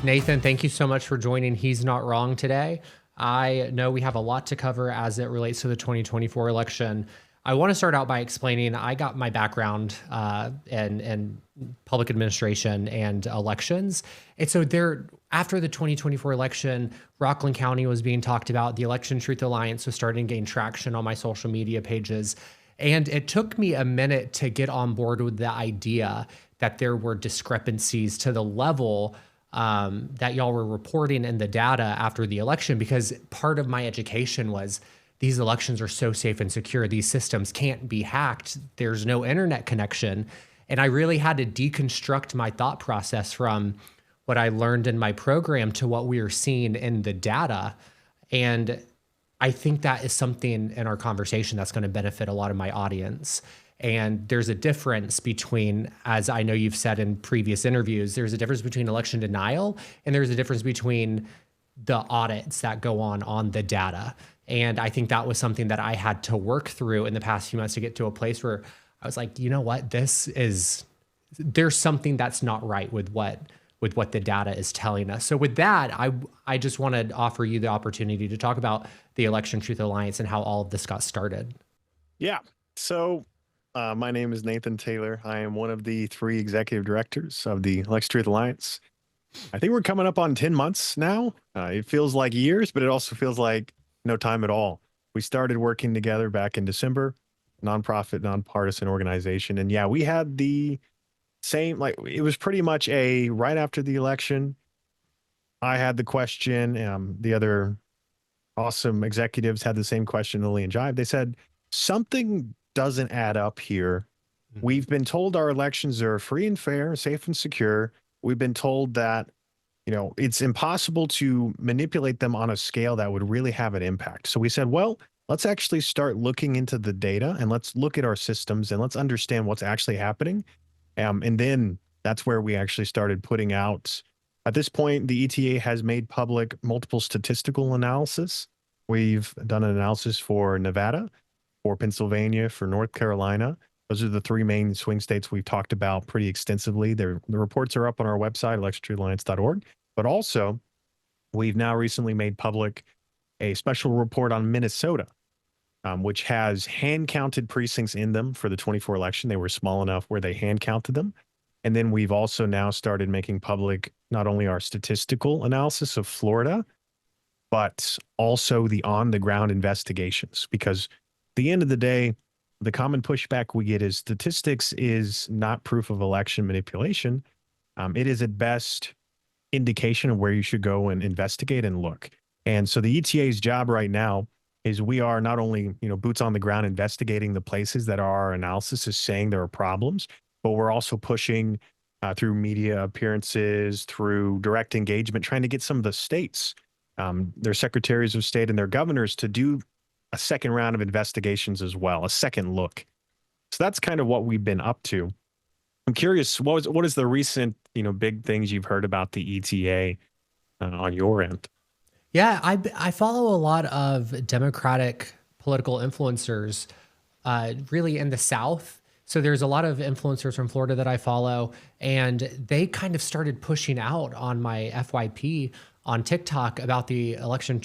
Nathan, thank you so much for joining He's Not Wrong today. I know we have a lot to cover as it relates to the 2024 election. I want to start out by explaining I got my background in public administration and elections. And so after the 2024 election, Rockland County was being talked about. The Election Truth Alliance was starting to gain traction on my social media pages. And it took me a minute to get on board with the idea that there were discrepancies to the level that y'all were reporting in the data after the election, because part of my education was these elections are so safe and secure. These systems can't be hacked. There's no internet connection. And I really had to deconstruct my thought process from what I learned in my program to what we are seeing in the data. And I think that is something in our conversation that's going to benefit a lot of my audience. And there's a difference between, as I know you've said in previous interviews, there's a difference between election denial and there's a difference between the audits that go on the data. And I think that was something that I had to work through in the past few months to get to a place where I was like, you know what, there's something that's not right with what the data is telling us. So with that, I just want to offer you the opportunity to talk about the Election Truth Alliance and how all of this got started. Yeah. So my name is Nathan Taylor. I am one of the 3 executive directors of the Election Truth Alliance. I think we're coming up on 10 months now. It feels like years, but it also feels like no time at all. We started working together back in December, nonprofit, nonpartisan organization. And yeah, we had the same, like, it was pretty much right after the election. I had the question. The other awesome executives had the same question, Lily and Jive. They said, something doesn't add up here. We've been told our elections are free and fair, safe and secure. We've been told that, it's impossible to manipulate them on a scale that would really have an impact. So we said, well, let's actually start looking into the data and let's look at our systems and let's understand what's actually happening. And then that's where we actually started putting out. At this point, the ETA has made public multiple statistical analysis. We've done an analysis for Nevada, for Pennsylvania, for North Carolina. Those are the 3 main swing states we've talked about pretty extensively. The reports are up on our website, electiontruthalliance.org. But also, we've now recently made public a special report on Minnesota, which has hand-counted precincts in them for the 24 election. They were small enough where they hand-counted them. And then we've also now started making public not only our statistical analysis of Florida, but also the on-the-ground investigations. Because at the end of the day, the common pushback we get is statistics is not proof of election manipulation. It is at best indication of where you should go and investigate and look. And so the ETA's job right now is we are not only, boots on the ground investigating the places that our analysis is saying there are problems, but we're also pushing through media appearances, through direct engagement, trying to get some of the states, their secretaries of state and their governors to do a second round of investigations as well, a second look. So that's kind of what we've been up to. I'm curious, what is the recent, big things you've heard about the ETA on your end? Yeah, I follow a lot of Democratic political influencers, really in the South. So there's a lot of influencers from Florida that I follow, and they kind of started pushing out on my FYP on TikTok about the Election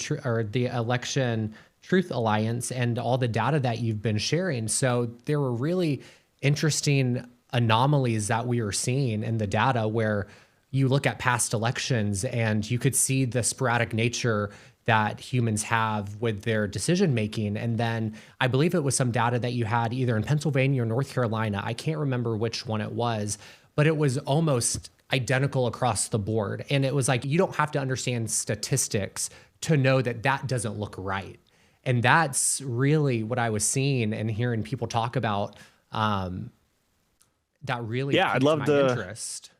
Truth Alliance and all the data that you've been sharing. So there were really interesting anomalies that we were seeing in the data where you look at past elections and you could see the sporadic nature that humans have with their decision making. And then I believe it was some data that you had either in Pennsylvania or North Carolina. I can't remember which one it was, but it was almost identical across the board. And it was like, you don't have to understand statistics to know that that doesn't look right. And that's really what I was seeing and hearing people talk about. That really I'd piqued love my to. interest.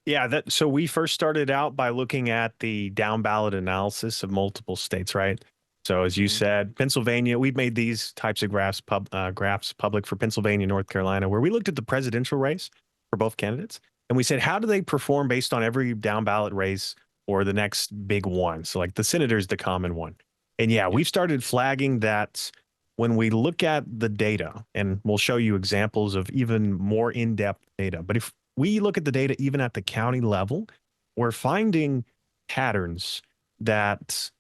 Yeah, so we first started out by looking at the down ballot analysis of multiple states, right? So as you said, Pennsylvania, we've made these types of graphs public for Pennsylvania, North Carolina, where we looked at the presidential race for both candidates. And we said, how do they perform based on every down ballot race or the next big one? So like the senator's the common one. And yeah, we've started flagging that when we look at the data, and we'll show you examples of even more in-depth data, but if we look at the data even at the county level, we're finding patterns that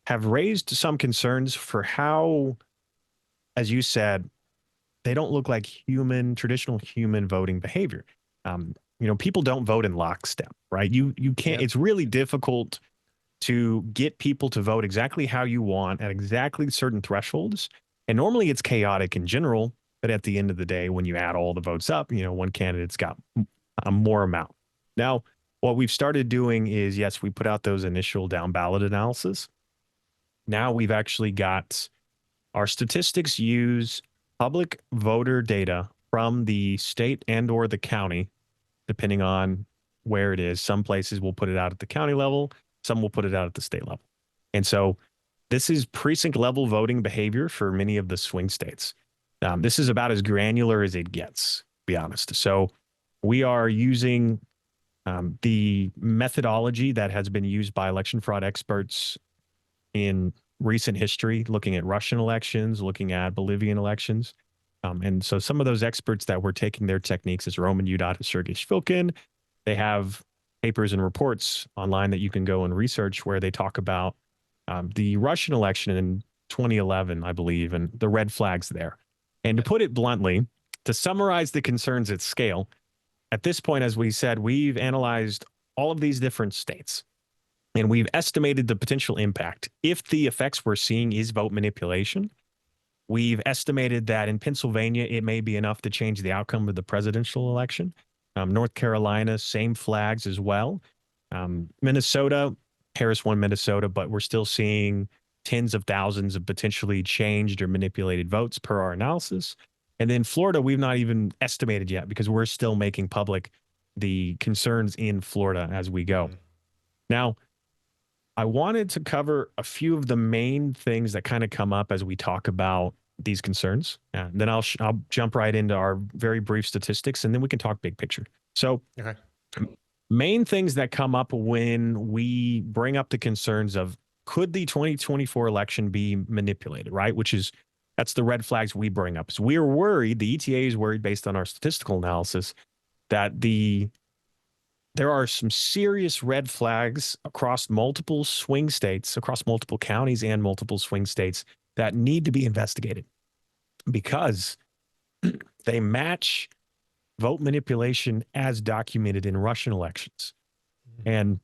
have raised some concerns for how, as you said, they don't look like traditional human voting behavior. People don't vote in lockstep, right? You can't. Yep. It's really difficult to get people to vote exactly how you want at exactly certain thresholds. And normally it's chaotic in general, but at the end of the day, when you add all the votes up, one candidate's got a more amount. Now, what we've started doing is, yes, we put out those initial down ballot analysis. Now we've actually got our statistics use public voter data from the state and or the county, depending on where it is. Some places will put it out at the county level, some will put it out at the state level. And so this is precinct level voting behavior for many of the swing states. This is about as granular as it gets, to be honest. So we are using the methodology that has been used by election fraud experts in recent history, looking at Russian elections, looking at Bolivian elections. And so some of those experts that were taking their techniques is Roman Udot and Sergei Shvilkin. They have papers and reports online that you can go and research where they talk about the Russian election in 2011, I believe, and the red flags there. And to put it bluntly, to summarize the concerns at scale, at this point, as we said, we've analyzed all of these different states and we've estimated the potential impact. If the effects we're seeing is vote manipulation, we've estimated that in Pennsylvania, it may be enough to change the outcome of the presidential election. North Carolina, same flags as well. Minnesota, Harris won Minnesota, but we're still seeing tens of thousands of potentially changed or manipulated votes per our analysis. And then Florida, we've not even estimated yet because we're still making public the concerns in Florida as we go. Now, I wanted to cover a few of the main things that kind of come up as we talk about these concerns. And then I'll jump right into our very brief statistics, and then we can talk big picture. So, Okay. main things that come up when we bring up the concerns of could the 2024 election be manipulated, right? That's the red flags we bring up. So we are worried, the ETA is worried based on our statistical analysis, that there are some serious red flags across multiple swing states, across multiple counties and multiple swing states that need to be investigated because they match vote manipulation as documented in Russian elections. And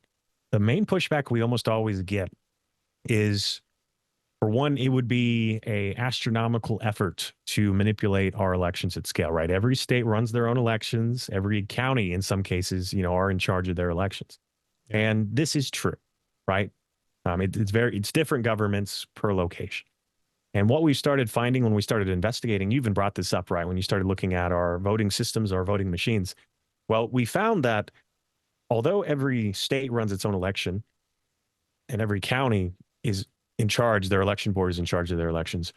the main pushback we almost always get is, for one, it would be an astronomical effort to manipulate our elections at scale, right? Every state runs their own elections. Every county, in some cases, are in charge of their elections. Yeah. And this is true, right? It's different governments per location. And what we started finding when we started investigating, you even brought this up, right? When you started looking at our voting systems, our voting machines. Well, we found that although every state runs its own election and every county is in charge, their election board is in charge of their elections,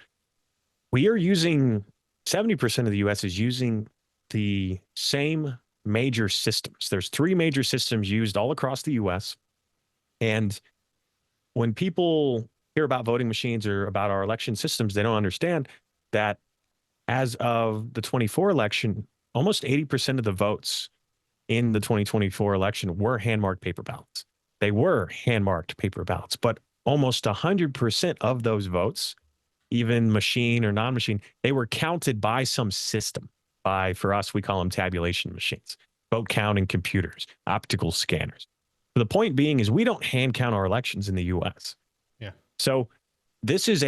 we are using 70% of the US is using the same major systems. There's 3 major systems used all across the US. And when people hear about voting machines or about our election systems, they don't understand that as of the 24 election, almost 80% of the votes in the 2024 election were hand-marked paper ballots. They were hand-marked paper ballots, but almost 100% of those votes, even machine or non-machine, they were counted by some system. For us, we call them tabulation machines, vote counting computers, optical scanners. The point being is we don't hand count our elections in the US. Yeah. So this is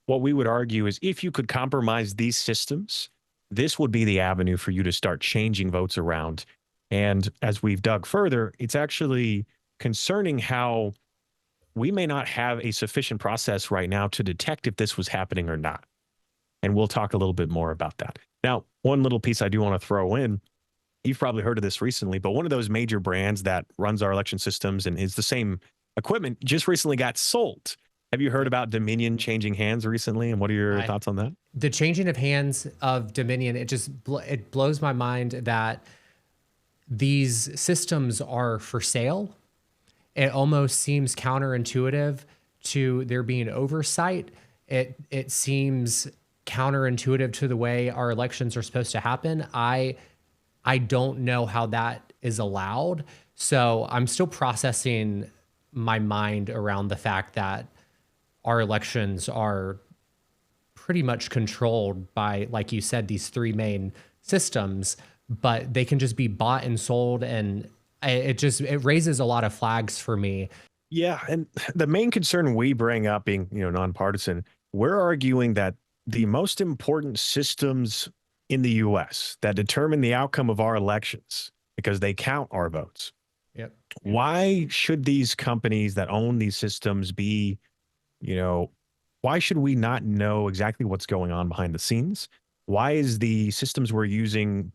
what we would argue is if you could compromise these systems, this would be the avenue for you to start changing votes around. And as we've dug further, it's actually concerning how we may not have a sufficient process right now to detect if this was happening or not. And we'll talk a little bit more about that. Now, one little piece I do want to throw in, you've probably heard of this recently, but one of those major brands that runs our election systems and is the same equipment just recently got sold. Have you heard about Dominion changing hands recently? And what are your thoughts on that? The changing of hands of Dominion, it blows my mind that these systems are for sale. It almost seems counterintuitive to there being oversight. It seems counterintuitive to the way our elections are supposed to happen. I don't know how that is allowed. So I'm still processing my mind around the fact that our elections are pretty much controlled by, like you said, these three main systems, but they can just be bought and sold. And it raises a lot of flags for me. Yeah, and the main concern we bring up being, nonpartisan, we're arguing that the most important systems in the US that determine the outcome of our elections, because they count our votes. Yep. Why should these companies that own these systems be, you know, why should we not know exactly what's going on behind the scenes? Why is the systems we're using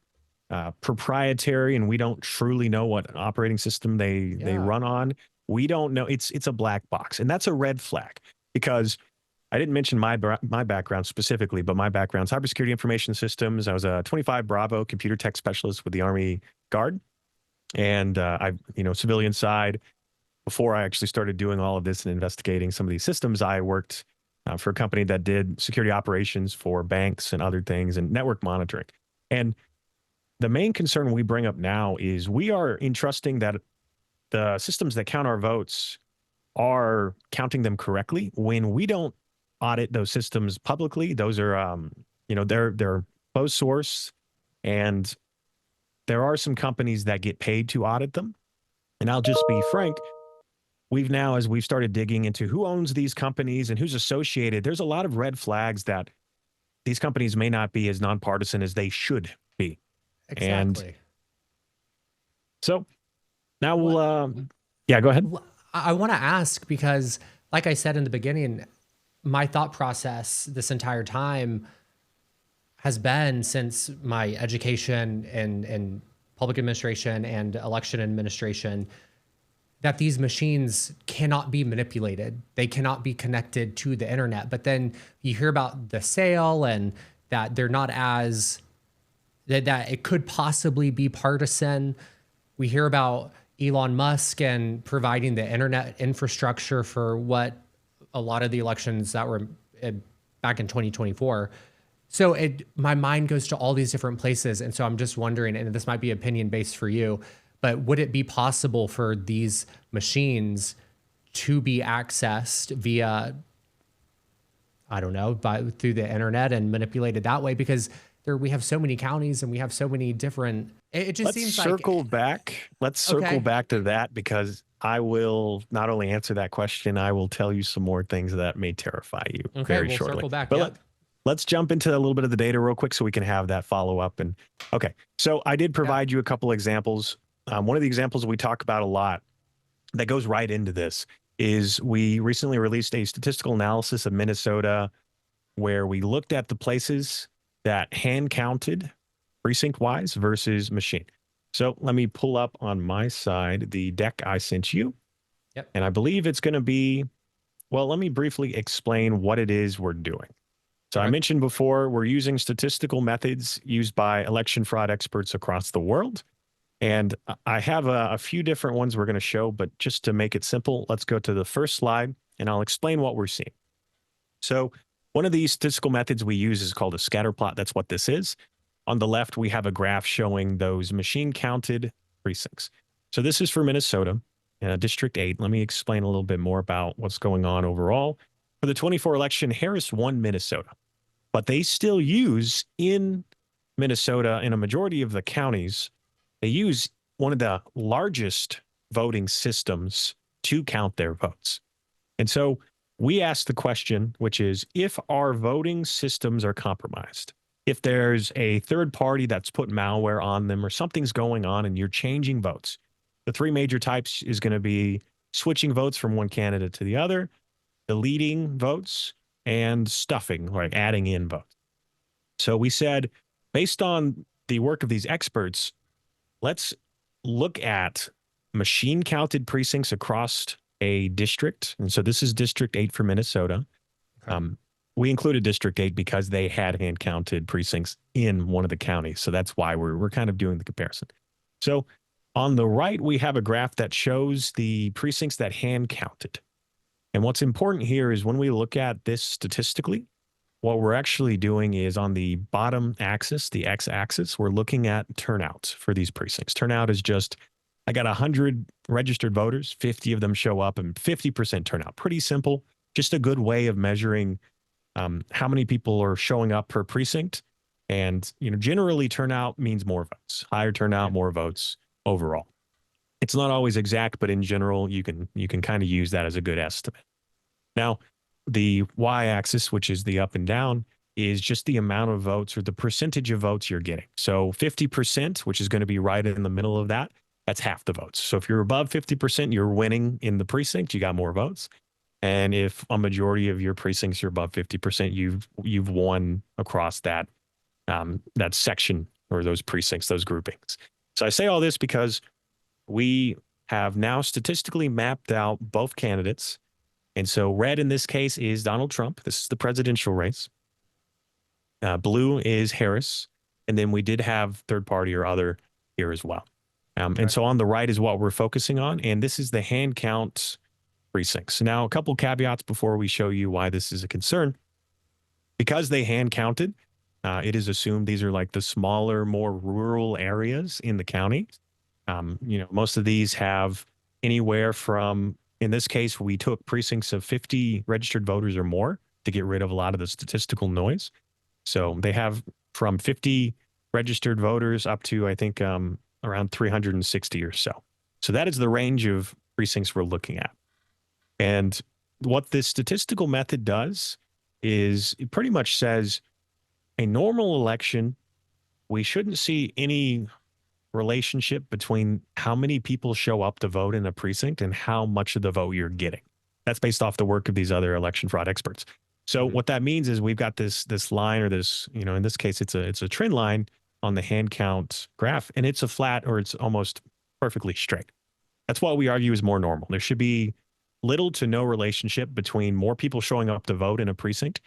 proprietary and we don't truly know what operating system they Yeah. run on? We don't know. It's a black box, and that's a red flag because I didn't mention my background specifically, but my background cybersecurity information systems. I was a 25 Bravo computer tech specialist with the Army Guard, and civilian side. Before I actually started doing all of this and investigating some of these systems, I worked for a company that did security operations for banks and other things and network monitoring. And the main concern we bring up now is we are entrusting that the systems that count our votes are counting them correctly when we don't audit those systems publicly. Those are, they're closed source, and there are some companies that get paid to audit them. And I'll just be frank, we've now, as we've started digging into who owns these companies and who's associated, there's a lot of red flags that these companies may not be as nonpartisan as they should be. And Exactly. so now we'll, What yeah, go ahead. I want to ask because, like I said in the beginning, my thought process this entire time has been since my education in public administration and election administration that these machines cannot be manipulated. They cannot be connected to the internet. But then you hear about the sale and that they're not as that it could possibly be partisan. We hear about Elon Musk and providing the internet infrastructure for what a lot of the elections that were back in 2024. So my mind goes to all these different places. And so I'm just wondering, and this might be opinion based for you, but would it be possible for these machines to be accessed via, I don't know, through the internet and manipulated that way? Because we have so many counties and we have so many different. It just Let's seems circle like back. Let's circle okay, back to that because I will not only answer that question, I will tell you some more things that may terrify you okay, very we'll shortly. circle back. But Yep. let's jump into a little bit of the data real quick so we can have that follow up. And okay, so I did Yeah. provide you a couple examples. One of the examples we talk about a lot that goes right into this is we recently released a statistical analysis of Minnesota where we looked at the places that hand counted precinct wise versus machine. So let me pull up on my side the deck I sent you. Yep. And I believe it's going to be, well, let me briefly explain what it is we're doing. So I Okay. mentioned before, we're using statistical methods used by election fraud experts across the world. And I have a few different ones we're going to show, but just to make it simple, let's go to the first slide and I'll explain what we're seeing. So one of these statistical methods we use is called a scatter plot. That's what this is. On the left, we have a graph showing those machine counted precincts. So this is for Minnesota, District 8. Let me explain a little bit more about what's going on overall. For the 24 election, Harris won Minnesota, but they still use in Minnesota, in a majority of the counties, they use one of the largest voting systems to count their votes. And so we asked the question, which is if our voting systems are compromised, if there's a third party that's put malware on them or something's going on and you're changing votes, the three major types is going to be switching votes from one candidate to the other, deleting votes, and stuffing, like adding in votes. So we said, based on the work of these experts, let's look at machine counted precincts across a district. And so this is District 8 for Minnesota. Okay. We included District 8 because they had hand counted precincts in one of the counties. So that's why we're kind of doing the comparison. So on the right, we have a graph that shows the precincts that hand counted. And what's important here is when we look at this statistically, what we're actually doing is on the bottom axis, the x-axis, we're looking at turnout for these precincts. Turnout is just I got 100 registered voters, 50 of them show up, and 50% turnout. Pretty simple. Just a good way of measuring how many people are showing up per precinct. And generally, turnout means more votes. Higher turnout, more votes overall. It's not always exact, but in general, you can kind of use that as a good estimate. Now, the y-axis, which is the up and down, is just the amount of votes or the percentage of votes you're getting. So 50%, which is going to be right in the middle of that, that's half the votes. So if you're above 50%, you're winning in the precinct. You got more votes. And if a majority of your precincts are above 50%, you've won across that that section or those precincts, those groupings. So I say all this because we have now statistically mapped out both candidates. And so red in this case is Donald Trump. This is the presidential race. Blue is Harris. And then we did have third party or other here as well. And so on the right is what we're focusing on. And this is the hand count precincts. Now, a couple caveats before we show you why this is a concern. Because they hand counted, it is assumed these are like the smaller, more rural areas in the county. Most of these have anywhere from, in this case, we took precincts of 50 registered voters or more to get rid of a lot of the statistical noise. So they have from 50 registered voters up to, I think, around 360 or so. So that is the range of precincts we're looking at. And what this statistical method does is it pretty much says a normal election, we shouldn't see any relationship between how many people show up to vote in a precinct and how much of the vote you're getting. That's based off the work of these other election fraud experts. So what that means is we've got this line, or this, in this case, it's a trend line on the hand count graph, and it's a flat, or it's almost perfectly straight. That's what we argue is more normal. There should be little to no relationship between more people showing up to vote in a precinct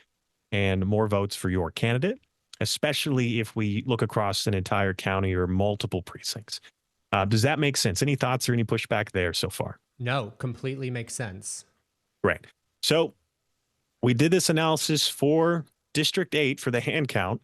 and more votes for your candidate, especially if we look across an entire county or multiple precincts. Does that make sense? Any thoughts or any pushback there so far? No, completely makes sense. Great. So we did this analysis for District 8 for the hand count,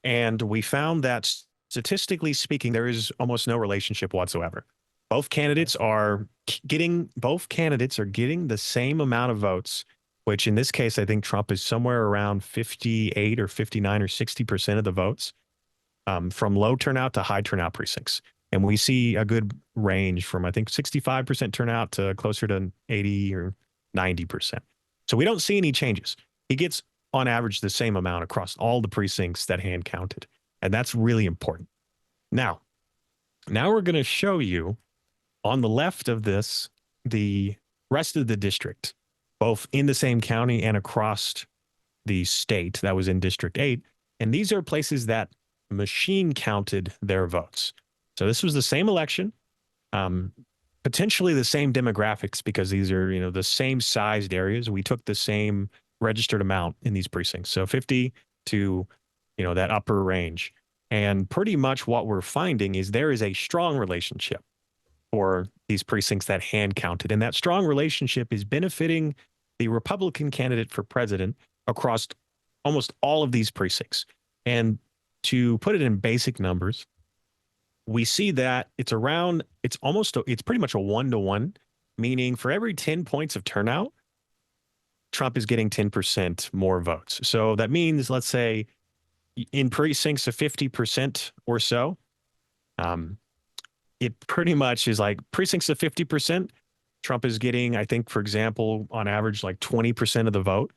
and we found that statistically speaking, there is almost no relationship whatsoever. Both candidates are getting the same amount of votes, which in this case, I think Trump is somewhere around 58 or 59 or 60% of the votes from low turnout to high turnout precincts. And we see a good range from, I think, 65% turnout to closer to 80 or 90%. So we don't see any changes. He gets, on average, the same amount across all the precincts that hand counted. And that's really important. Now we're going to show you on the left of this, the rest of the district, both in the same county and across the state that was in District 8. And these are places that machine counted their votes. So this was the same election, potentially the same demographics, because these are, the same sized areas. We took the same registered amount in these precincts. So 50 to, that upper range. And pretty much what we're finding is there is a strong relationship for these precincts that hand counted. And that strong relationship is benefiting the Republican candidate for president across almost all of these precincts. And to put it in basic numbers, we see that it's pretty much a 1-to-1, meaning for every 10 points of turnout, Trump is getting 10% more votes. So that means, let's say, in precincts of 50% or so, it pretty much is like precincts of 50%, Trump is getting, I think, for example, on average, like 20% of the vote.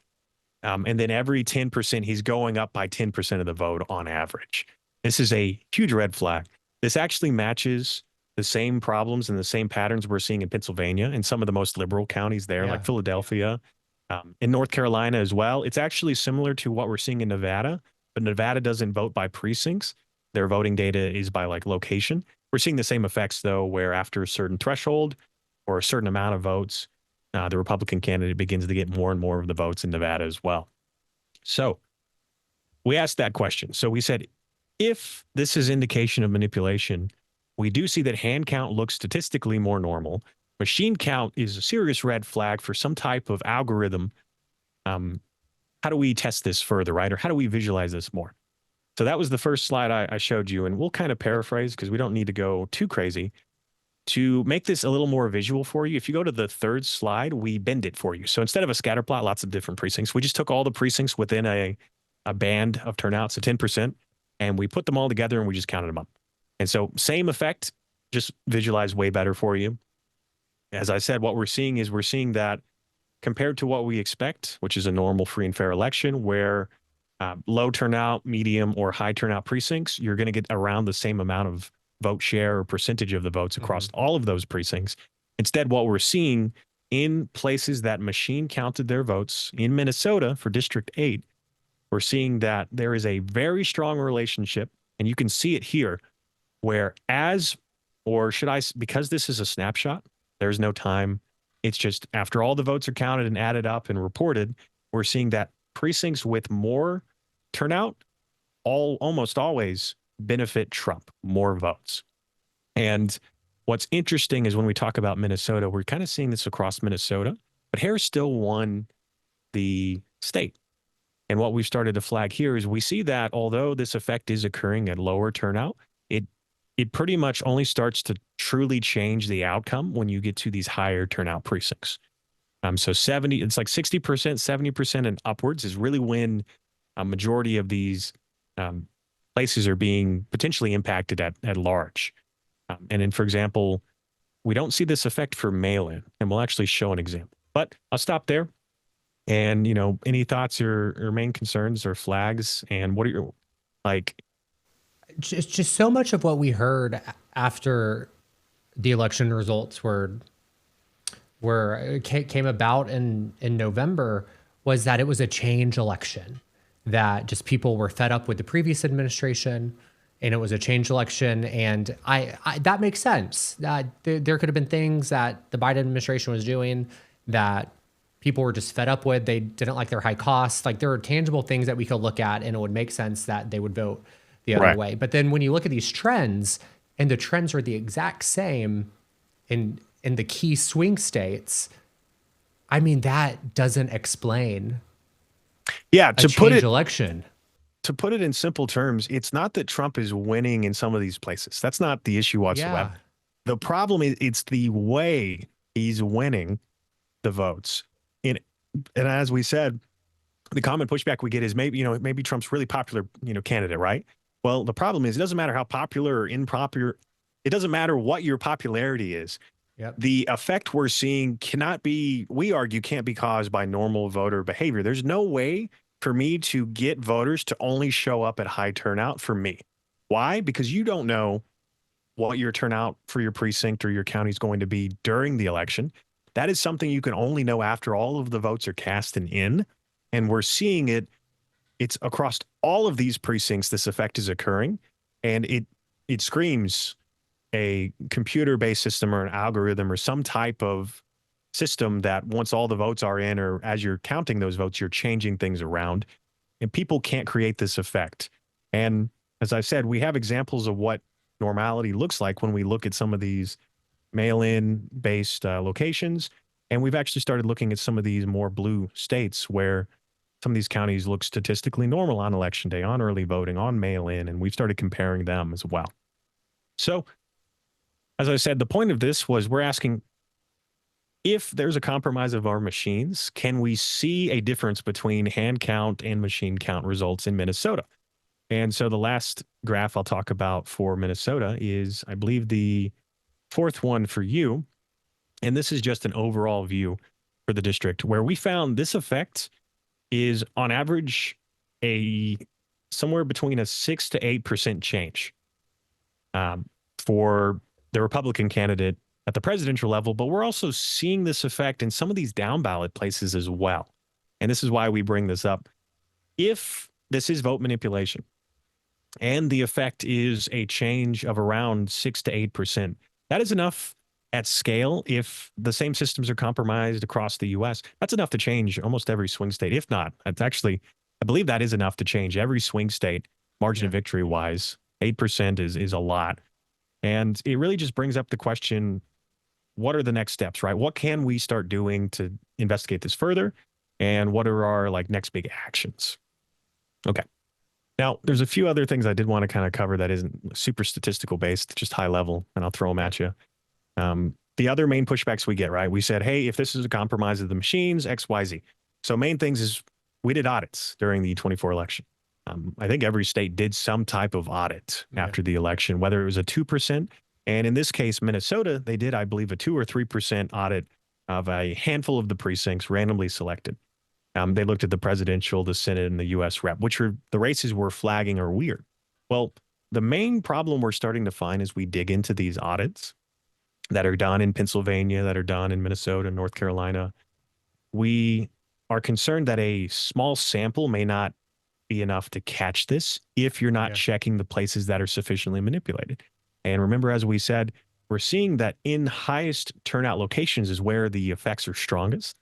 And then every 10%, he's going up by 10% of the vote on average. This is a huge red flag. This actually matches the same problems and the same patterns we're seeing in Pennsylvania and some of the most liberal counties there, like Philadelphia, in North Carolina as well. It's actually similar to what we're seeing in Nevada, but Nevada doesn't vote by precincts. Their voting data is by like location. We're seeing the same effects, though, where after a certain threshold or a certain amount of votes, the Republican candidate begins to get more and more of the votes in Nevada as well. So we asked that question. So we said, if this is indication of manipulation, we do see that hand count looks statistically more normal. Machine count is a serious red flag for some type of algorithm. How do we test this further, right? Or how do we visualize this more? So that was the first slide I showed you, and we'll kind of paraphrase because we don't need to go too crazy. To make this a little more visual for you, if you go to the third slide, we bend it for you. So instead of a scatter plot, lots of different precincts, we just took all the precincts within a band of turnout, so 10%, and we put them all together and we just counted them up. And so same effect, just visualized way better for you. As I said, what we're seeing is we're seeing that compared to what we expect, which is a normal free and fair election where low turnout, medium, or high turnout precincts, you're going to get around the same amount of vote share or percentage of the votes across all of those precincts. Instead, what we're seeing in places that machine counted their votes in Minnesota for District 8, we're seeing that there is a very strong relationship, and you can see it here, where because this is a snapshot, there's no time. It's just after all the votes are counted and added up and reported, we're seeing that precincts with more turnout almost always benefit Trump, more votes. And what's interesting is when we talk about Minnesota, we're kind of seeing this across Minnesota, but Harris still won the state. And what we've started to flag here is we see that although this effect is occurring at lower turnout, it pretty much only starts to truly change the outcome when you get to these higher turnout precincts. So it's like 60%, 70% and upwards is really when a majority of these places are being potentially impacted at large. And then, for example, we don't see this effect for mail-in, and we'll actually show an example. But I'll stop there. And, any thoughts or main concerns or flags? And what are your, like, Just so much of what we heard after the election results came about in November was that it was a change election, that just people were fed up with the previous administration, and it was a change election. And I that makes sense. That there could have been things that the Biden administration was doing that people were just fed up with. They didn't like their high costs. Like, there are tangible things that we could look at, and it would make sense that they would vote the other way. But then when you look at these trends, and the trends are the exact same in the key swing states, I mean, that doesn't explain election. To put it in simple terms, it's not that Trump is winning in some of these places. That's not the issue whatsoever. Yeah. The problem is it's the way he's winning the votes. And as we said, the common pushback we get is maybe Trump's really popular, candidate, right? Well, the problem is it doesn't matter how popular or unpopular, it doesn't matter what your popularity is. Yep. The effect we're seeing we argue, can't be caused by normal voter behavior. There's no way for me to get voters to only show up at high turnout for me. Why? Because you don't know what your turnout for your precinct or your county is going to be during the election. That is something you can only know after all of the votes are cast and in. And we're seeing it's across all of these precincts, this effect is occurring, and it screams a computer-based system or an algorithm or some type of system that once all the votes are in, or as you're counting those votes, you're changing things around, and people can't create this effect. And as I said, we have examples of what normality looks like when we look at some of these mail-in based locations. And we've actually started looking at some of these more blue states where some of these counties look statistically normal on election day, on early voting, on mail-in, and we've started comparing them as well. So, as I said, the point of this was we're asking, if there's a compromise of our machines, can we see a difference between hand count and machine count results in Minnesota? And so the last graph I'll talk about for Minnesota is, I believe, the fourth one for you. And this is just an overall view for the district, where we found this effect is on average somewhere between a 6 to 8% change for the Republican candidate at the presidential level. But we're also seeing this effect in some of these down ballot places as well. And this is why we bring this up. If this is vote manipulation and the effect is a change of around 6 to 8%, that is enough at scale. If the same systems are compromised across the US, that's enough to change almost every swing state. If not, that's actually, I believe that is enough to change every swing state margin of victory wise. 8% is a lot. And it really just brings up the question, what are the next steps, right? What can we start doing to investigate this further? And what are our next big actions? Okay. Now, there's a few other things I did want to kind of cover that isn't super statistical based, just high level, and I'll throw them at you. The other main pushbacks we get, right? We said, hey, if this is a compromise of the machines, X, Y, Z. So main things is we did audits during the 24 election. I think every state did some type of audit Yeah. after the election, whether it was a 2%. And in this case, Minnesota, they did, I believe, a 2 or 3% audit of a handful of the precincts randomly selected. They looked at the presidential, the Senate, and the U.S. rep, which are the races we're flagging are weird. Well, the main problem we're starting to find as we dig into these audits that are done in Pennsylvania, that are done in Minnesota, North Carolina, we are concerned that a small sample may not be enough to catch this if you're not Yeah. checking the places that are sufficiently manipulated. And remember, as we said, we're seeing that in highest turnout locations is where the effects are strongest.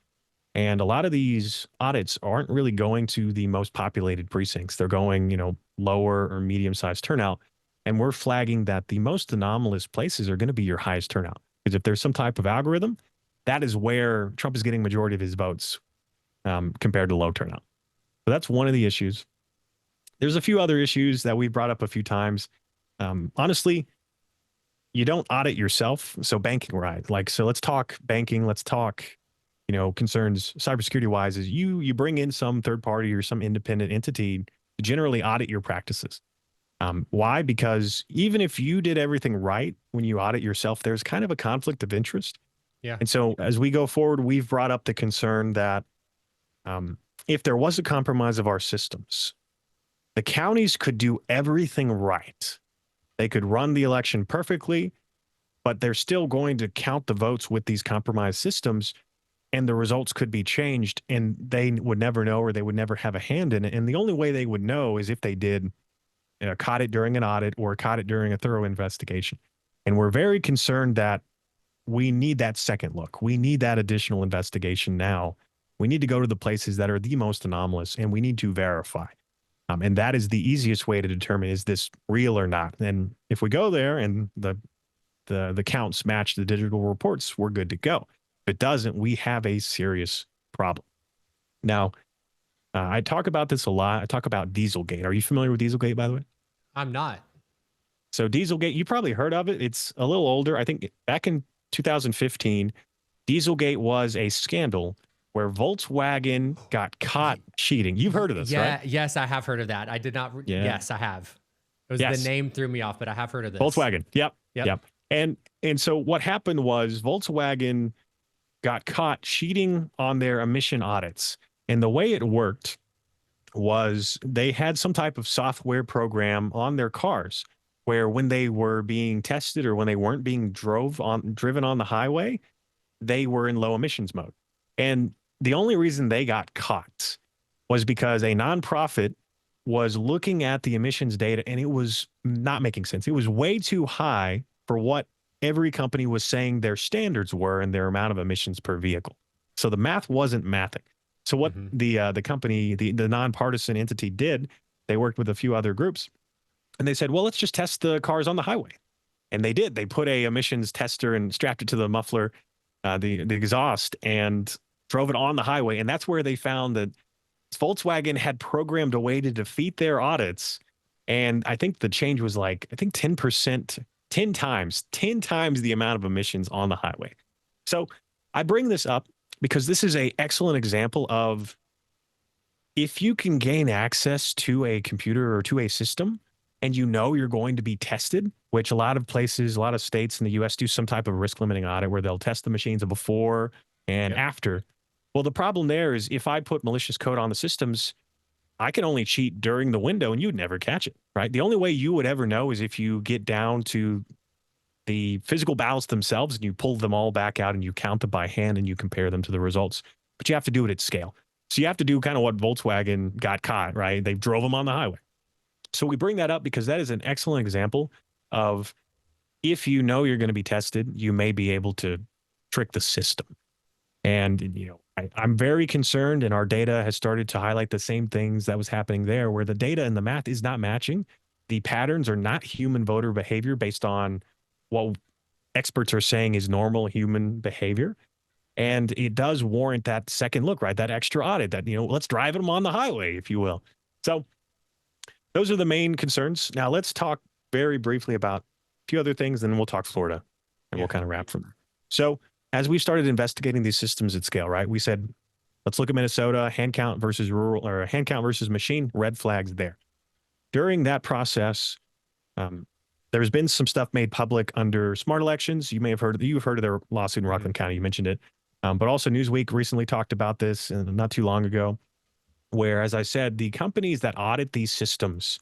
And a lot of these audits aren't really going to the most populated precincts. They're going, lower or medium sized turnout. And we're flagging that the most anomalous places are going to be your highest turnout. Because if there's some type of algorithm, that is where Trump is getting majority of his votes compared to low turnout. So that's one of the issues. There's a few other issues that we've brought up a few times. Honestly, you don't audit yourself. So banking, right? So let's talk banking. Let's talk, concerns cybersecurity wise is you bring in some third party or some independent entity to generally audit your practices. Why? Because even if you did everything right when you audit yourself, there's kind of a conflict of interest. Yeah. And so as we go forward, we've brought up the concern that if there was a compromise of our systems, the counties could do everything right. They could run the election perfectly, but they're still going to count the votes with these compromised systems, and the results could be changed, and they would never know, or they would never have a hand in it. And the only way they would know is if they did caught it during an audit or caught it during a thorough investigation. And we're very concerned that we need that second look. We need that additional investigation now. We need to go to the places that are the most anomalous, and we need to verify. And that is the easiest way to determine, is this real or not? And if we go there and the counts match the digital reports, we're good to go. If it doesn't, we have a serious problem. Now, I talk about this a lot. I talk about Dieselgate. Are you familiar with Dieselgate, by the way? I'm not. So Dieselgate, you probably heard of it. It's a little older. I think back in 2015, Dieselgate was a scandal where Volkswagen got caught cheating. You've heard of this, Yeah. right? Yes, I have heard of that. I did not. Yeah. Yes, I have. It was Yes. the name threw me off, but I have heard of this. Volkswagen. Yep. Yep. And so what happened was Volkswagen got caught cheating on their emission audits. And the way it worked was they had some type of software program on their cars where when they were being tested or when they weren't being driven on the highway, they were in low emissions mode. And the only reason they got caught was because a nonprofit was looking at the emissions data and it was not making sense. It was way too high for what every company was saying their standards were and their amount of emissions per vehicle. So the math wasn't mathing. So what the company, the nonpartisan entity did, they worked with a few other groups and they said, well, let's just test the cars on the highway. And they did. They put a emissions tester and strapped it to the muffler, the exhaust, and drove it on the highway. And that's where they found that Volkswagen had programmed a way to defeat their audits. And I think the change was 10%, 10 times the amount of emissions on the highway. So I bring this up because this is an excellent example of if you can gain access to a computer or to a system and you're going to be tested, which a lot of places, a lot of states in the US do some type of risk limiting audit where they'll test the machines before and after. Well, the problem there is if I put malicious code on the systems, I can only cheat during the window and you'd never catch it, right? The only way you would ever know is if you get down to the physical ballots themselves and you pull them all back out and you count them by hand and you compare them to the results. But you have to do it at scale. So you have to do kind of what Volkswagen got caught, right? They drove them on the highway. So we bring that up because that is an excellent example of if you're going to be tested, you may be able to trick the system. And, I'm very concerned, and our data has started to highlight the same things that was happening there, where the data and the math is not matching. The patterns are not human voter behavior based on what experts are saying is normal human behavior. And it does warrant that second look, right? That extra audit that, let's drive them on the highway, if you will. So those are the main concerns. Now let's talk very briefly about a few other things, and then we'll talk Florida. and we'll Yeah. kind of wrap from there. So as we started investigating these systems at scale, right, we said, let's look at Minnesota, hand count versus rural, or hand count versus machine, red flags there. During that process, there's been some stuff made public under smart elections. You've heard of their lawsuit in Rockland County. You mentioned it. But also Newsweek recently talked about this not too long ago, where, as I said, the companies that audit these systems,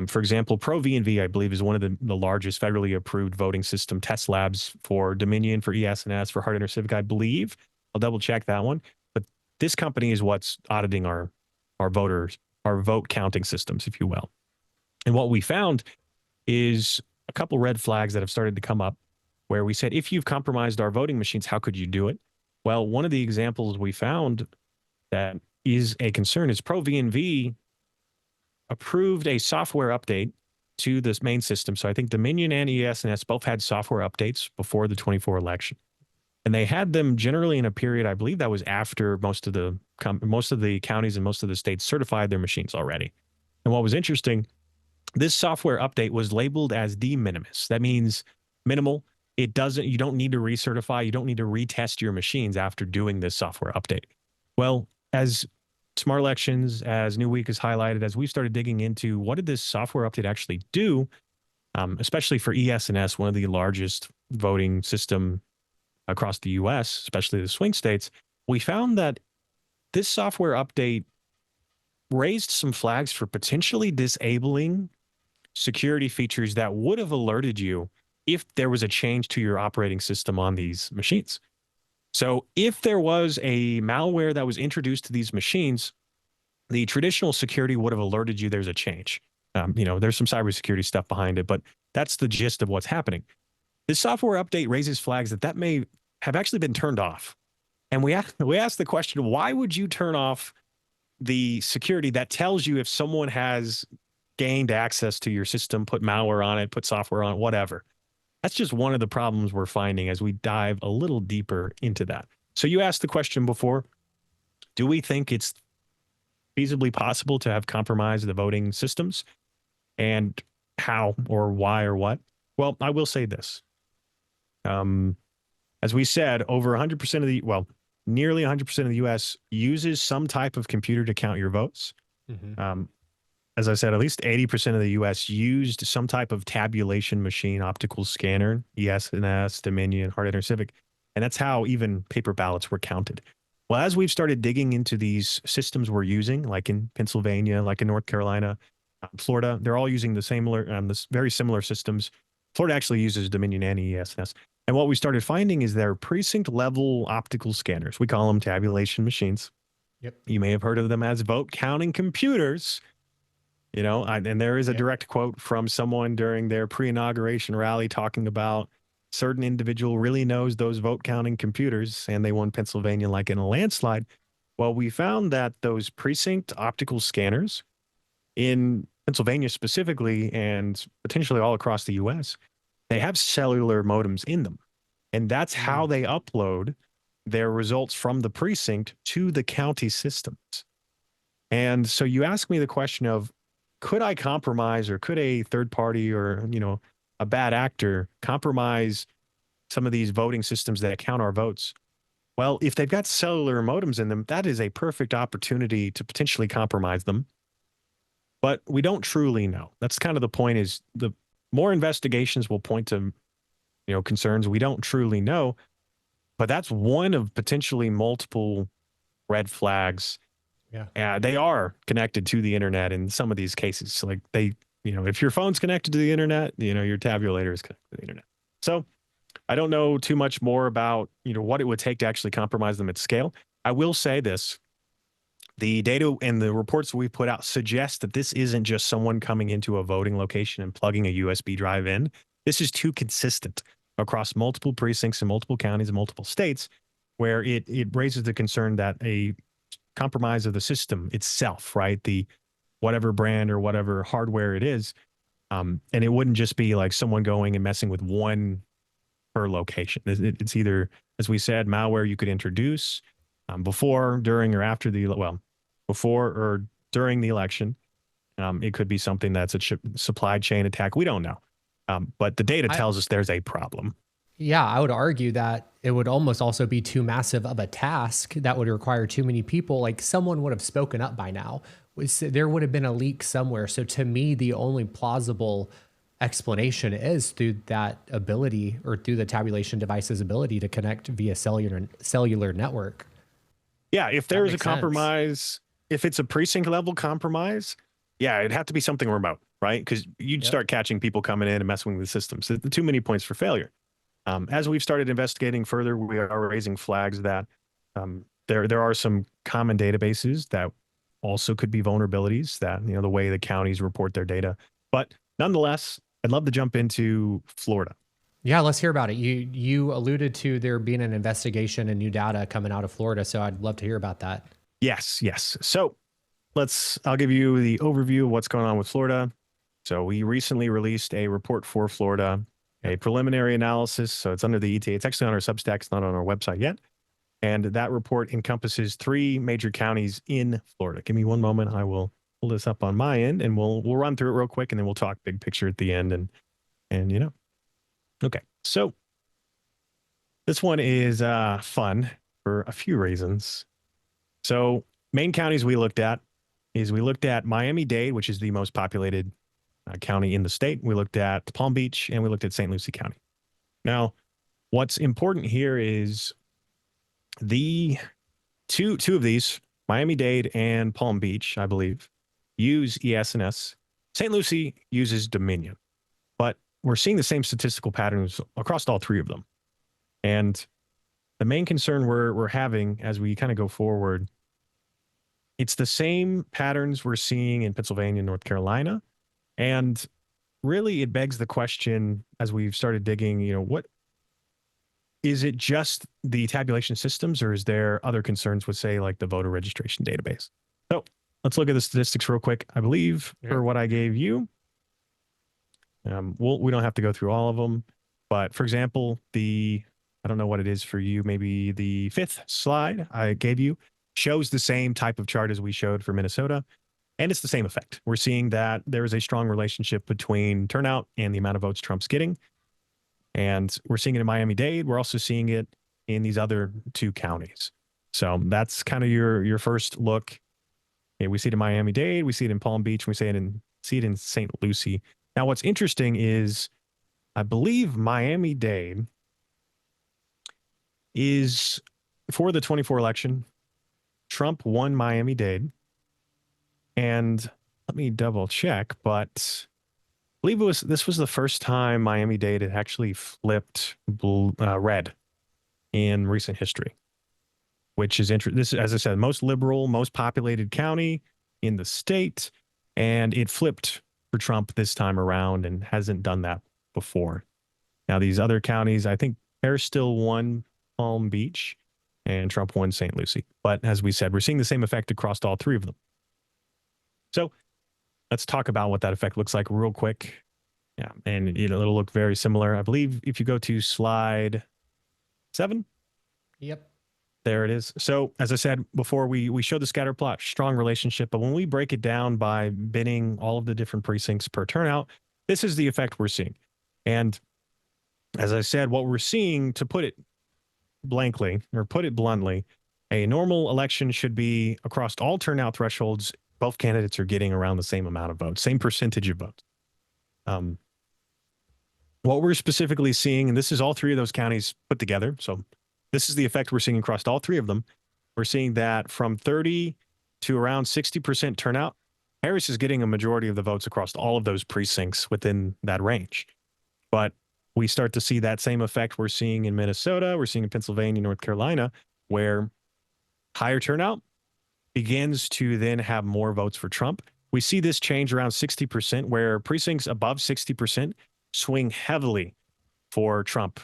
for example, ProV&V, I believe, is one of the largest federally approved voting system test labs for Dominion, for ES&S, for Hard Civic, I believe. I'll double check that one. But this company is what's auditing our voters, our vote counting systems, if you will. And what we found is a couple red flags that have started to come up where we said, if you've compromised our voting machines, how could you do it? Well, one of the examples we found that is a concern is ProV&V approved a software update to this main system. So I think Dominion and ES&S both had software updates before the 24 election. And they had them generally in a period, I believe that was after most of the counties and most of the states certified their machines already. And what was interesting, this software update was labeled as de minimis. That means minimal. You don't need to recertify. You don't need to retest your machines after doing this software update. Well, as Smart Elections, as New Week has highlighted, as we started digging into what did this software update actually do, especially for ES&S, one of the largest voting system across the U.S., especially the swing states, we found that this software update raised some flags for potentially disabling security features that would have alerted you if there was a change to your operating system on these machines. So if there was a malware that was introduced to these machines, the traditional security would have alerted you there's a change. There's some cybersecurity stuff behind it, but that's the gist of what's happening. This software update raises flags that may have actually been turned off. And we asked the question, why would you turn off the security that tells you if someone has gained access to your system, put malware on it, put software on it, whatever? That's just one of the problems we're finding as we dive a little deeper into that. So you asked the question before, do we think it's feasibly possible to have compromised the voting systems? And how or why or what? Well, I will say this. As we said, over 100% nearly 100% of the U.S. uses some type of computer to count your votes. Mm-hmm. As I said, at least 80% of the U.S. used some type of tabulation machine, optical scanner, ES&S, Dominion, Hard Civic, and that's how even paper ballots were counted. Well, as we've started digging into these systems we're using, like in Pennsylvania, like in North Carolina, Florida, they're all using this very similar systems. Florida actually uses Dominion and ES&S. And what we started finding is they're precinct level optical scanners. We call them tabulation machines. Yep. You may have heard of them as vote counting computers. And there is a direct quote from someone during their pre-inauguration rally talking about certain individual really knows those vote counting computers, and they won Pennsylvania like in a landslide. Well, we found that those precinct optical scanners in Pennsylvania specifically, and potentially all across the U.S., they have cellular modems in them. And that's how they upload their results from the precinct to the county systems. And so you ask me the question of, could I compromise, or could a third party or, a bad actor compromise some of these voting systems that count our votes? Well, if they've got cellular modems in them, that is a perfect opportunity to potentially compromise them. But we don't truly know. That's kind of the point, is the more investigations will point to, concerns we don't truly know. But that's one of potentially multiple red flags. Yeah, they are connected to the internet in some of these cases. Like if your phone's connected to the internet, your tabulator is connected to the internet. So I don't know too much more about, what it would take to actually compromise them at scale. I will say this. The data and the reports we put out suggest that this isn't just someone coming into a voting location and plugging a USB drive in. This is too consistent across multiple precincts in multiple counties and multiple states, where it raises the concern that a compromise of the system itself, right? The whatever brand or whatever hardware it is. And it wouldn't just be like someone going and messing with one per location. It's either, as we said, malware you could introduce before, during, or after before or during the election. It could be something that's a supply chain attack. We don't know. But the data tells us there's a problem. Yeah, I would argue that it would almost also be too massive of a task that would require too many people. Like someone would have spoken up by now. There would have been a leak somewhere. So to me, the only plausible explanation is through that ability or through the tabulation device's ability to connect via cellular network. Yeah, if That there's a makes sense. compromise, if it's a precinct level compromise, yeah, it'd have to be something remote, right? Because you'd Yep. start catching people coming in and messing with the systems. Too many points for failure. As we've started investigating further, we are raising flags that there are some common databases that also could be vulnerabilities that, the way the counties report their data. But nonetheless, I'd love to jump into Florida. Yeah, let's hear about it. You alluded to there being an investigation and new data coming out of Florida, so I'd love to hear about that. Yes, yes. So I'll give you the overview of what's going on with Florida. So we recently released a report for Florida, a Yep. preliminary analysis. So it's under the ETA. It's actually on our Substack. It's not on our website yet. And that report encompasses 3 major counties in Florida. Give me one moment. I will pull this up on my end and we'll run through it real quick and then we'll talk big picture at the end and. Okay. So this one is fun for a few reasons. So main counties we looked at Miami-Dade, which is the most populated county in the state. We looked at Palm Beach and we looked at St. Lucie County. Now, what's important here is the two of these, Miami-Dade and Palm Beach, I believe, use ES&S. St. Lucie uses Dominion, but we're seeing the same statistical patterns across all 3 of them. And the main concern we're having as we kind of go forward, it's the same patterns we're seeing in Pennsylvania and North Carolina. And really, it begs the question as we've started digging, what is it just the tabulation systems or is there other concerns with, say, like the voter registration database? So let's look at the statistics real quick. I believe for what I gave you, we don't have to go through all of them. But for example, I don't know what it is for you, maybe the 5th slide I gave you shows the same type of chart as we showed for Minnesota. And it's the same effect. We're seeing that there is a strong relationship between turnout and the amount of votes Trump's getting. And we're seeing it in Miami-Dade. We're also seeing it in these other 2 counties. So that's kind of your first look. Okay, we see it in Miami-Dade. We see it in Palm Beach. We see it in St. Lucie. Now, what's interesting is I believe Miami-Dade is for the 24 election. Trump won Miami-Dade. And let me double check, but I believe this was the first time Miami-Dade had actually flipped red in recent history, which is interesting. This is, as I said, most liberal, most populated county in the state, and it flipped for Trump this time around and hasn't done that before. Now, these other counties, I think Harris still won Palm Beach and Trump won St. Lucie. But as we said, we're seeing the same effect across all 3 of them. So let's talk about what that effect looks like real quick. Yeah, and it'll look very similar. I believe if you go to slide 7. Yep. There it is. So as I said before, we showed the scatter plot, strong relationship. But when we break it down by binning all of the different precincts per turnout, this is the effect we're seeing. And as I said, what we're seeing, to put it blankly or put it bluntly, a normal election should be across all turnout thresholds. Both candidates are getting around the same amount of votes, same percentage of votes. What we're specifically seeing, and this is all 3 of those counties put together. So this is the effect we're seeing across all 3 of them. We're seeing that from 30 to around 60% turnout, Harris is getting a majority of the votes across all of those precincts within that range. But we start to see that same effect we're seeing in Minnesota, we're seeing in Pennsylvania, North Carolina, where higher turnout begins to then have more votes for Trump. We see this change around 60%, where precincts above 60% swing heavily for Trump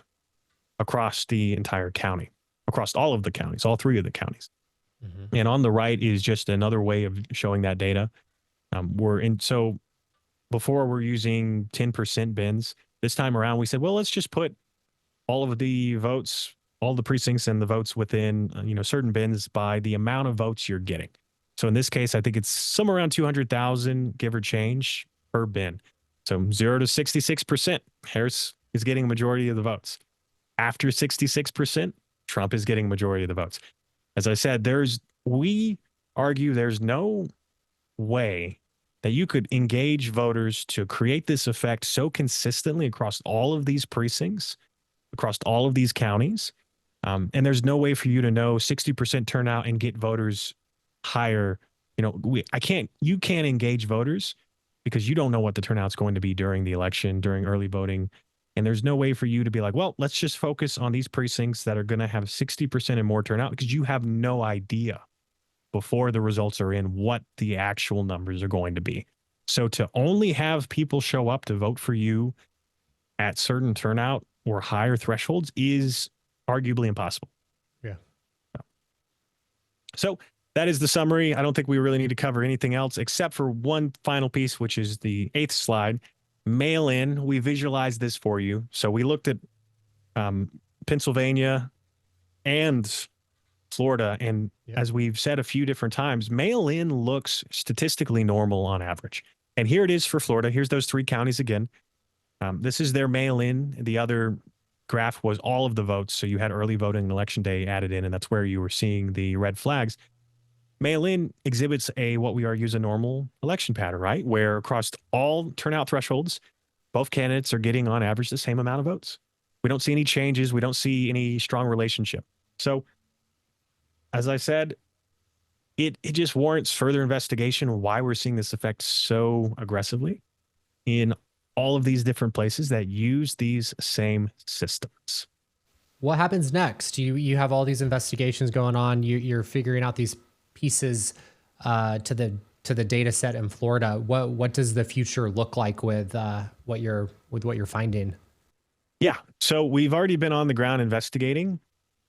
across the entire county, across all of the counties, all 3 of the counties. Mm-hmm. And on the right is just another way of showing that data. So before we're using 10% bins. This time around, we said, well, let's just put all of the votes, all the precincts and the votes within, certain bins by the amount of votes you're getting. So in this case, I think it's somewhere around 200,000, give or change, per bin. So 0 to 66%, Harris is getting a majority of the votes. after 66%, Trump is getting majority of the votes. As I said, we argue there's no way that you could engage voters to create this effect so consistently across all of these precincts, across all of these counties. And there's no way for you to know 60% turnout and get voters higher. You can't engage voters because you don't know what the turnout's going to be during the election, during early voting. And there's no way for you to be like, well, let's just focus on these precincts that are going to have 60% and more turnout, because you have no idea before the results are in what the actual numbers are going to be. So to only have people show up to vote for you at certain turnout or higher thresholds is arguably impossible. Yeah. So that is the summary. I don't think we really need to cover anything else except for one final piece, which is the 8th slide. Mail in. We visualized this for you. So we looked at Pennsylvania and Florida. And as we've said a few different times, mail in looks statistically normal on average. And here it is for Florida. Here's those 3 counties again. This is their mail in. The other graph was all of the votes. So you had early voting and election day added in, and that's where you were seeing the red flags. Mail in exhibits what we argue is a normal election pattern, right? Where across all turnout thresholds, both candidates are getting on average the same amount of votes. We don't see any changes. We don't see any strong relationship. So as I said, it just warrants further investigation why we're seeing this effect so aggressively in all of these different places that use these same systems. What happens next? You have all these investigations going on. You're figuring out these pieces to the data set in Florida. What does the future look like with what you're finding? Yeah, so we've already been on the ground investigating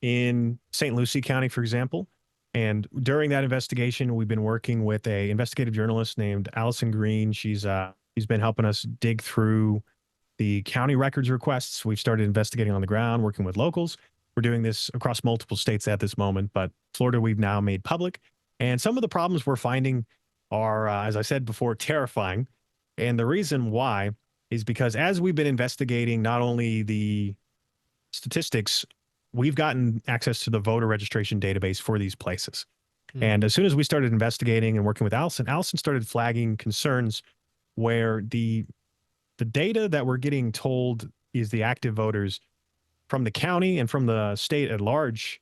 in St. Lucie County, for example. And during that investigation, we've been working with an investigative journalist named Allison Green. She's been helping us dig through the county records requests. We've started investigating on the ground, working with locals. We're doing this across multiple states at this moment, but Florida we've now made public. And some of the problems we're finding are, as I said before, terrifying. And the reason why is because as we've been investigating not only the statistics, we've gotten access to the voter registration database for these places. And as soon as we started investigating and working with Allison started flagging concerns where the data that we're getting told is the active voters from the county and from the state at large,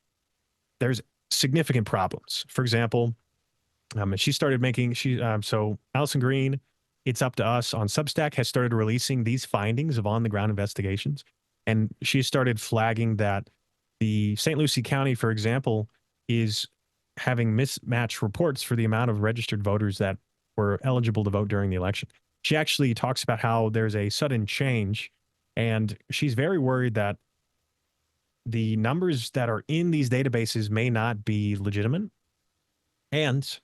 there's significant problems. For example, she started making, so Allison Green, It's Up to Us on Substack has started releasing these findings of on-the-ground investigations. And she started flagging that the St. Lucie County, for example, is having mismatched reports for the amount of registered voters that were eligible to vote during the election. She actually talks about how there's a sudden change, and she's very worried that the numbers that are in these databases may not be legitimate. And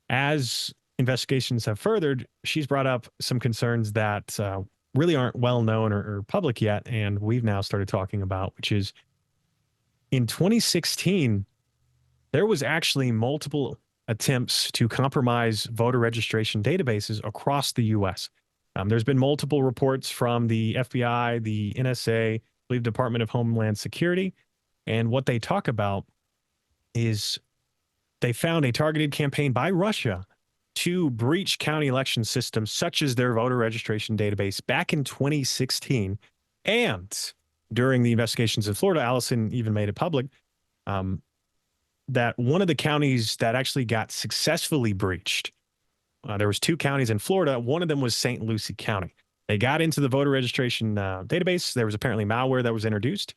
as investigations have furthered, she's brought up some concerns that really aren't well known or public yet, and we've now started talking about, which is in 2016, there was actually multiple attempts to compromise voter registration databases across the U.S. There's been multiple reports from the FBI, the NSA, I believe Department of Homeland Security, and what they talk about is they found a targeted campaign by Russia to breach county election systems such as their voter registration database back in 2016. And during the investigations in Florida, Allison even made it public that one of the counties that actually got successfully breached, there was 2 counties in Florida. One of them was St. Lucie County. They got into the voter registration database. There was apparently malware that was introduced.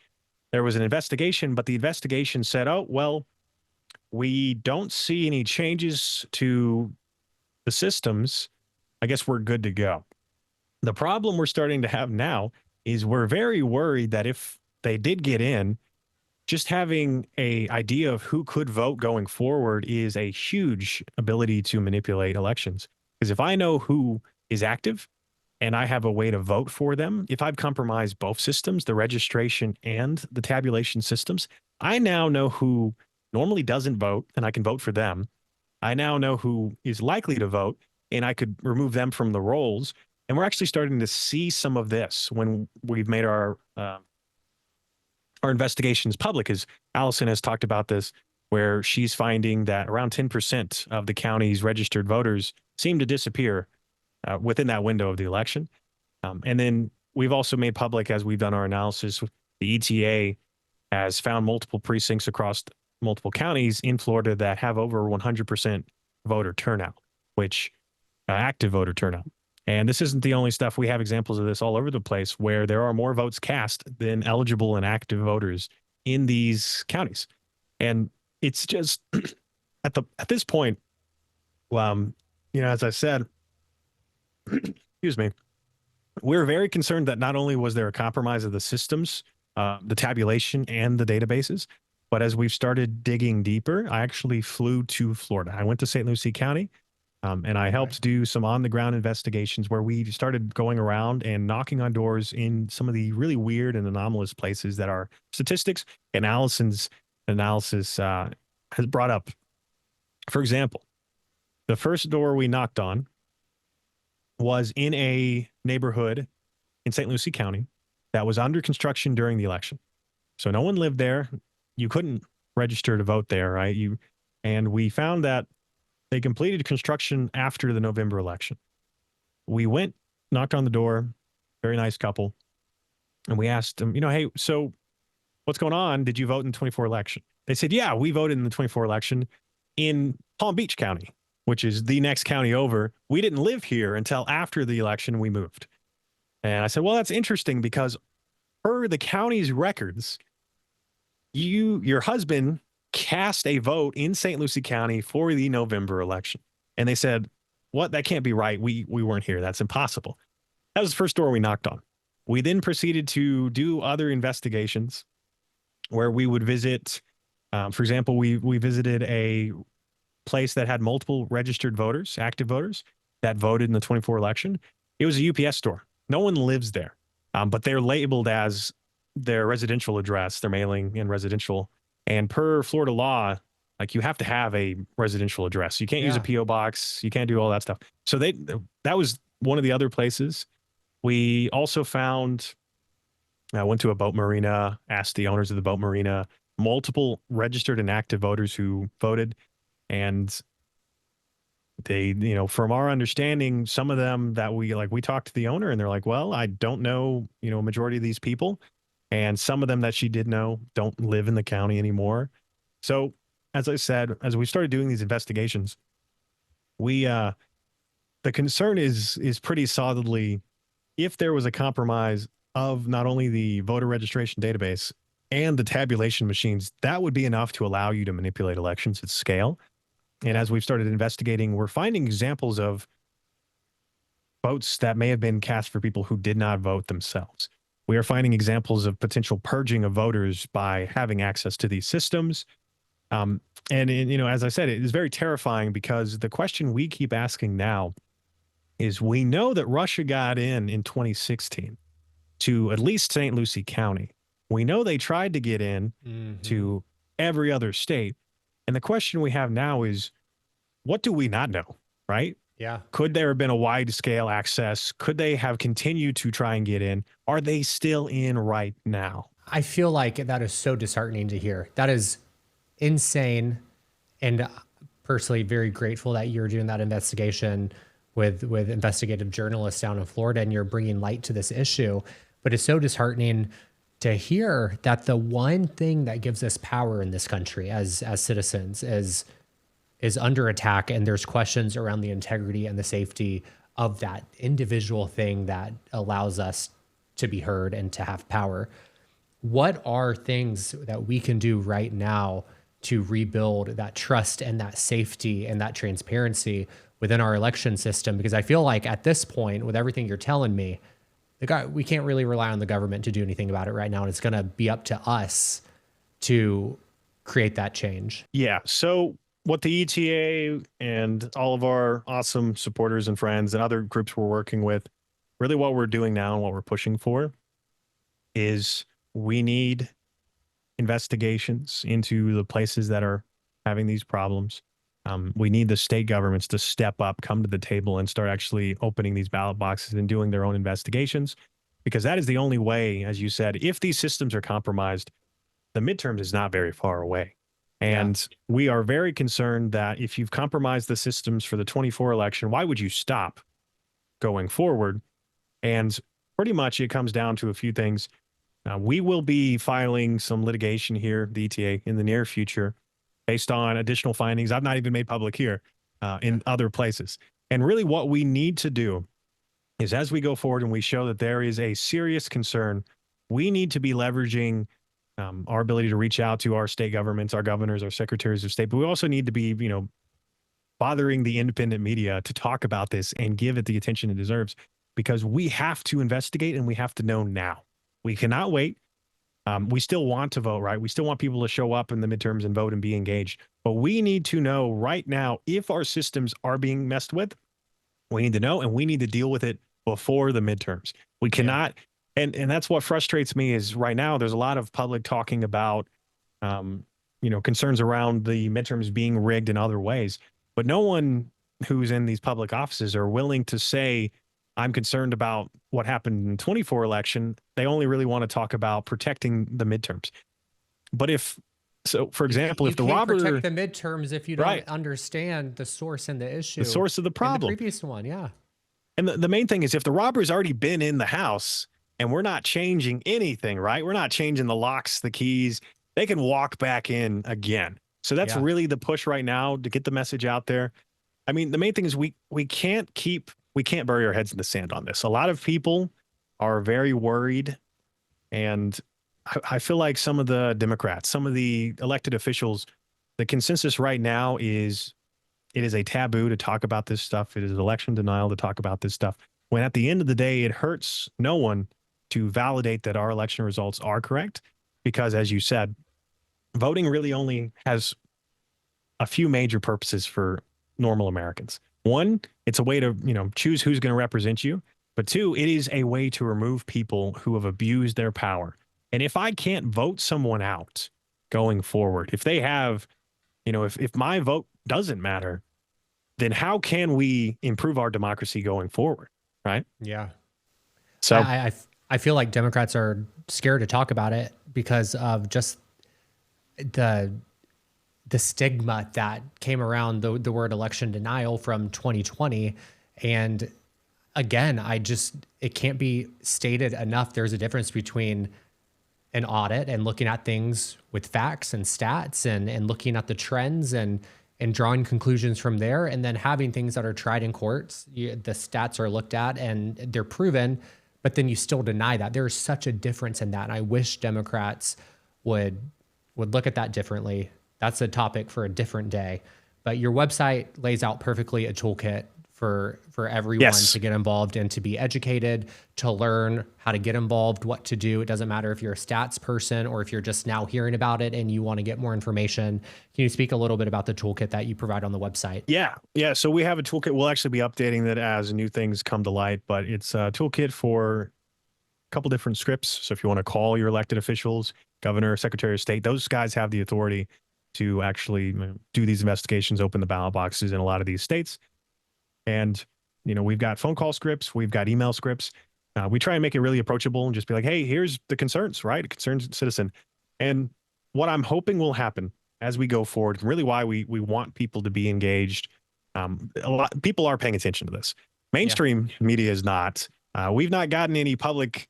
There was an investigation, but the investigation said, oh, well, we don't see any changes to the systems. I guess we're good to go. The problem we're starting to have now is we're very worried that if they did get in, just having an idea of who could vote going forward is a huge ability to manipulate elections. Because if I know who is active and I have a way to vote for them, if I've compromised both systems, the registration and the tabulation systems, I now know who normally doesn't vote and I can vote for them. I now know who is likely to vote and I could remove them from the rolls. And we're actually starting to see some of this when we've made our our investigations public, as Allison has talked about this, where she's finding that around 10% of the county's registered voters seem to disappear within that window of the election. And then we've also made public, as we've done our analysis, the ETA has found multiple precincts across multiple counties in Florida that have over 100% voter turnout, which active voter turnout. And this isn't the only stuff. We have examples of this all over the place where there are more votes cast than eligible and active voters in these counties. And it's just at this point, as I said, excuse me, we're very concerned that not only was there a compromise of the systems, the tabulation and the databases, but as we've started digging deeper, I actually flew to Florida. I went to St. Lucie County, and I helped do some on the ground investigations where we started going around and knocking on doors in some of the really weird and anomalous places that our statistics and Allison's analysis has brought up. For example, the first door we knocked on was in a neighborhood in St. Lucie County that was under construction during the election. So no one lived there. You couldn't register to vote there, right? And we found that they completed construction after the November election. We went, knocked on the door, very nice couple, and we asked them, hey, so what's going on? Did you vote in the 24 election? They said, yeah, we voted in the 24 election in Palm Beach County, which is the next county over. We didn't live here until after the election we moved. And I said, well, that's interesting because per the county's records, your husband cast a vote in St. Lucie County for the November election. And they said, what? That can't be right. We weren't here. That's impossible. That was the first door we knocked on. We then proceeded to do other investigations where we would visit, for example, we visited a place that had multiple registered voters, active voters, that voted in the 24 election. It was a UPS store. No one lives there, but they're labeled as their residential address, their mailing and residential. And per Florida law, like you have to have a residential address. You can't use a PO box. You can't do all that stuff. So that was one of the other places. We also found, I went to a boat marina, asked the owners of the boat marina, multiple registered and active voters who voted. And they, from our understanding, some of them that we talked to the owner and they're like, well, I don't know, majority of these people. And some of them that she did know don't live in the county anymore. So, as I said, as we started doing these investigations, the concern is pretty solidly, if there was a compromise of not only the voter registration database and the tabulation machines, that would be enough to allow you to manipulate elections at scale. And as we've started investigating, we're finding examples of votes that may have been cast for people who did not vote themselves. We are finding examples of potential purging of voters by having access to these systems. And as I said, it is very terrifying because the question we keep asking now is, we know that Russia got in 2016 to at least St. Lucie County. We know they tried to get in to every other state. And the question we have now is, what do we not know, right? Yeah. Could there have been a wide scale access? Could they have continued to try and get in? Are they still in right now? I feel like that is so disheartening to hear. That is insane. And personally, very grateful that you're doing that investigation with investigative journalists down in Florida and you're bringing light to this issue. But it's so disheartening to hear that the one thing that gives us power in this country as citizens is under attack, and there's questions around the integrity and the safety of that individual thing that allows us to be heard and to have power. What are things that we can do right now to rebuild that trust and that safety and that transparency within our election system? Because I feel like at this point, with everything you're telling me, we can't really rely on the government to do anything about it right now. And it's going to be up to us to create that change. Yeah. So what the ETA and all of our awesome supporters and friends and other groups we're working with, really what we're doing now and what we're pushing for is we need investigations into the places that are having these problems. We need the state governments to step up, come to the table, and start actually opening these ballot boxes and doing their own investigations, because that is the only way, as you said, if these systems are compromised, the midterms is not very far away. Yeah. And we are very concerned that if you've compromised the systems for the 24 election, why would you stop going forward? And pretty much it comes down to a few things. We will be filing some litigation here, the ETA, in the near future based on additional findings I've not even made public here in other places. And really, what we need to do is as we go forward and we show that there is a serious concern, we need to be leveraging our ability to reach out to our state governments, our governors, our secretaries of state, but we also need to be, bothering the independent media to talk about this and give it the attention it deserves because we have to investigate and we have to know now. We cannot wait. We still want to vote, right? We still want people to show up in the midterms and vote and be engaged. But we need to know right now if our systems are being messed with. We need to know and we need to deal with it before the midterms. We cannot, and that's what frustrates me is right now there's a lot of public talking about, concerns around the midterms being rigged in other ways. But no one who's in these public offices are willing to say, I'm concerned about what happened in the 24 election. They only really want to talk about protecting the midterms. But for example, You if the can't robber protect the midterms if you don't right, understand the source and the issue. the source of the In problem. the previous one, yeah. And the main thing is if the robber's already been in the house and we're not changing anything, right? We're not changing the locks, the keys, they can walk back in again. So that's really the push right now to get the message out there. I mean, the main thing is we can't bury our heads in the sand on this. A lot of people are very worried, and I feel like some of the Democrats, some of the elected officials, the consensus right now is it is a taboo to talk about this stuff. It is election denial to talk about this stuff. When at the end of the day, it hurts no one to validate that our election results are correct, because as you said, voting really only has a few major purposes for normal Americans. One, it's a way to, choose who's going to represent you. But two, it is a way to remove people who have abused their power. And if I can't vote someone out going forward, if they have, if my vote doesn't matter, then how can we improve our democracy going forward? Right. Yeah. So I feel like Democrats are scared to talk about it because of just the stigma that came around the word election denial from 2020. And again, it can't be stated enough. There's a difference between an audit and looking at things with facts and stats and looking at the trends and drawing conclusions from there, and then having things that are tried in courts. The stats are looked at and they're proven, but then you still deny that. There's such a difference in that. And I wish Democrats would look at that differently. That's a topic for a different day. But your website lays out perfectly a toolkit for everyone to get involved and to be educated, to learn how to get involved, what to do. It doesn't matter if you're a stats person or if you're just now hearing about it and you want to get more information. Can you speak a little bit about the toolkit that you provide on the website? Yeah. So we have a toolkit. We'll actually be updating that as new things come to light, but it's a toolkit for a couple different scripts. So if you want to call your elected officials, governor, secretary of state, those guys have the authority to actually do these investigations, open the ballot boxes in a lot of these states. And, we've got phone call scripts, we've got email scripts. We try and make it really approachable and just be like, hey, here's the concerns, right? Concerned citizen. And what I'm hoping will happen as we go forward, and really why we want people to be engaged. A lot people are paying attention to this. Mainstream media is not. We've not gotten any public,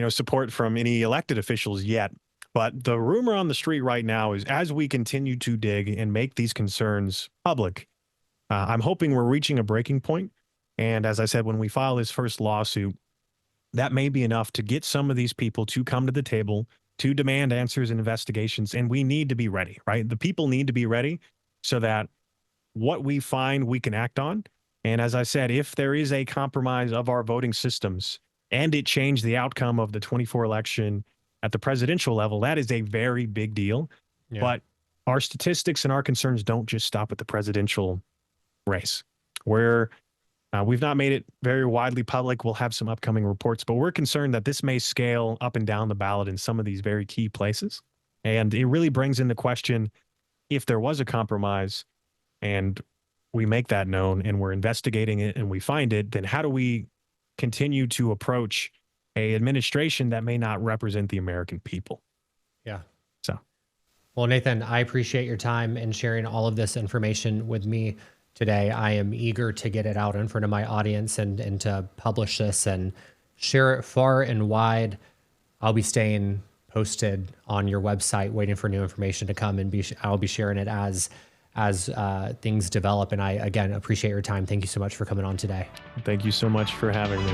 support from any elected officials yet. But the rumor on the street right now is as we continue to dig and make these concerns public, I'm hoping we're reaching a breaking point. And as I said, when we file this first lawsuit, that may be enough to get some of these people to come to the table to demand answers and investigations. And we need to be ready, right? The people need to be ready so that what we find we can act on. And as I said, if there is a compromise of our voting systems and it changed the outcome of the 24 election at the presidential level, that is a very big deal. Yeah. But our statistics and our concerns don't just stop at the presidential race. We've not made it very widely public. We'll have some upcoming reports, but we're concerned that this may scale up and down the ballot in some of these very key places. And it really brings into question if there was a compromise and we make that known and we're investigating it and we find it, then how do we continue to approach a administration that may not represent the American people? Yeah. So Well, Nathan, I appreciate your time and sharing all of this information with me today. I am eager to get it out in front of my audience and to publish this and share it far and wide. I'll be staying posted on your website, waiting for new information to come, and I'll be sharing it as things develop. And I again appreciate your time. Thank you so much for coming on today. Thank you so much for having me.